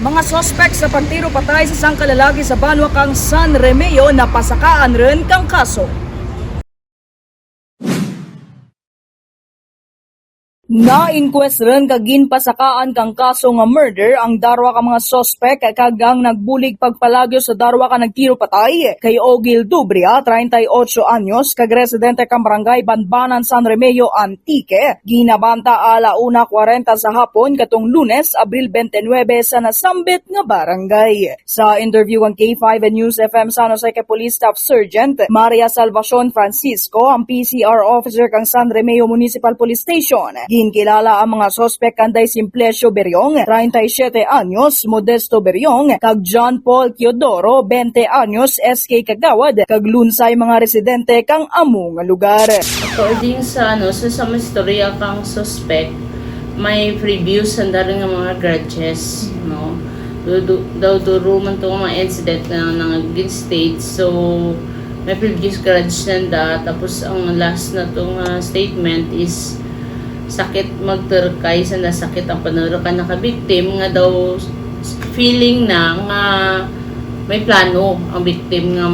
Mga sospek sa pagtiro patay sa isang kalalaki sa banwa kang San Remeo na pasakaan rin kang kaso. Na-inquest rin kagin pasakaan kang kaso nga murder ang darwa ka mga sospek kagang nagbulig pagpalagyo sa darwa ka nagtiro patay kay Ogil Dubria, 38 anyos, kag residente kang barangay Banbanan, San Remeo, Antique. Ginabanta ala 1:40 sa hapon katong Lunes, Abril 29 sa nasambit nga barangay. Sa interview ang K5 News FM San Jose kay Police Staff Sergeant Maria Salvacion Francisco, ang PCR officer kang San Remeo Municipal Police Station. Ginkilala ang mga sospek kanday Simplesio Beryong, 37 anyos, Modesto Beryong, kag John Paul Teodoro, 20 anyos, SK Kagawad, kag lunsay mga residente kang amo nga lugar. According sa sa istorya kang suspect, may previous ang daring nga mga grudges, no? Daw duro man to mga incident na nangagin state, so may previous grudge nanda, tapos ang last na tong statement is sakit magturkay sa nasakit ang panurakan nakabiktim nga daw feeling na nga may plano ang biktim nga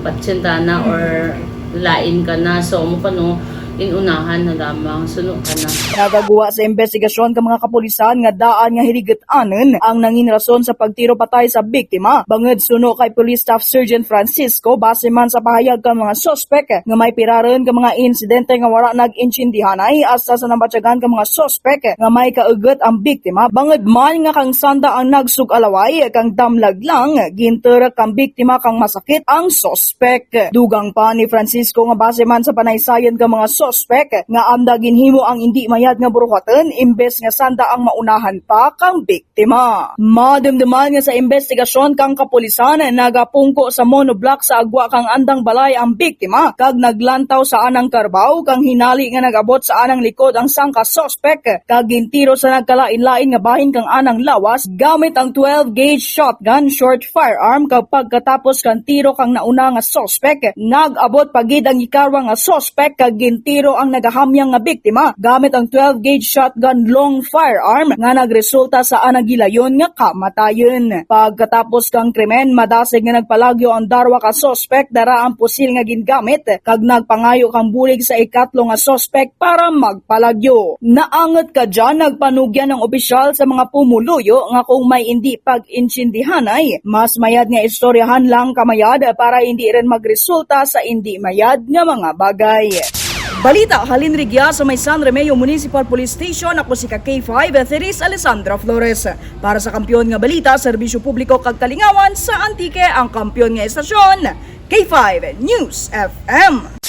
patsentana or lain ka na, so mo pa no inunahan na lamang suno ka na. Nagagawa sa investigasyon ka mga kapulisan nga daan nga hiligat-anen ang nangin rason sa pagtiro patay sa biktima. Bangod suno kay Police Staff Sergeant Francisco, base man sa pahayag ka mga sospek nga may piraron ka mga insidente nga wala nag-intindihanay asa sa nabatyagan ka mga sospek nga may kaugat ang biktima. Bangod man nga kang sanda ang nagsug-alaway kang damlag lang gintura kang biktima kang masakit ang sospek. Dugang pa ni Francisco nga base man sa panaysayan ka mga sospek nga anda ginhimo ang hindi mayad nga buruhaten imbes nga sanda ang maunahan pa kang biktima. Madamdaman nga sa investigasyon kang kapulisan nagapungko sa monoblock sa agwa kang andang balay ang biktima kag naglantaw sa anang karbaw kang hinali nga nagabot sa anang likod ang sangka sospek kag gintiro sa nagkalain-lain nga bahin kang anang lawas gamit ang 12 gauge shotgun short firearm kag pagkatapos kang tiro kang nauna nga sospek nagabot pagid ang ikarwa nga sospek kag tiro ang nagahamyang nga biktima gamit ang 12 gauge shotgun long firearm nga nagresulta sa anagilayon nga kamatayon. Pagkatapos kang krimen, madasig nga nagpalagyo ang darwa ka sospek dara ang pusil nga gingamit kag nagpangayo kang bulig sa ikatlo nga sospek para magpalagyo. Naangat ka dyan nagpanugyan ng opisyal sa mga pumuluyo nga kung may hindi pag-intindihanay, mas mayad nga istoryahan lang kamayad para hindi rin magresulta sa hindi mayad nga mga bagay. Balita, Halin Rigya sa may San Remeo Municipal Police Station. Ako si K5, Theres Alessandra Flores. Para sa Kampiyon nga Balita, Serbisyo Publiko kag Kalingawan sa Antique, ang kampiyon nga estasyon, K5 News FM.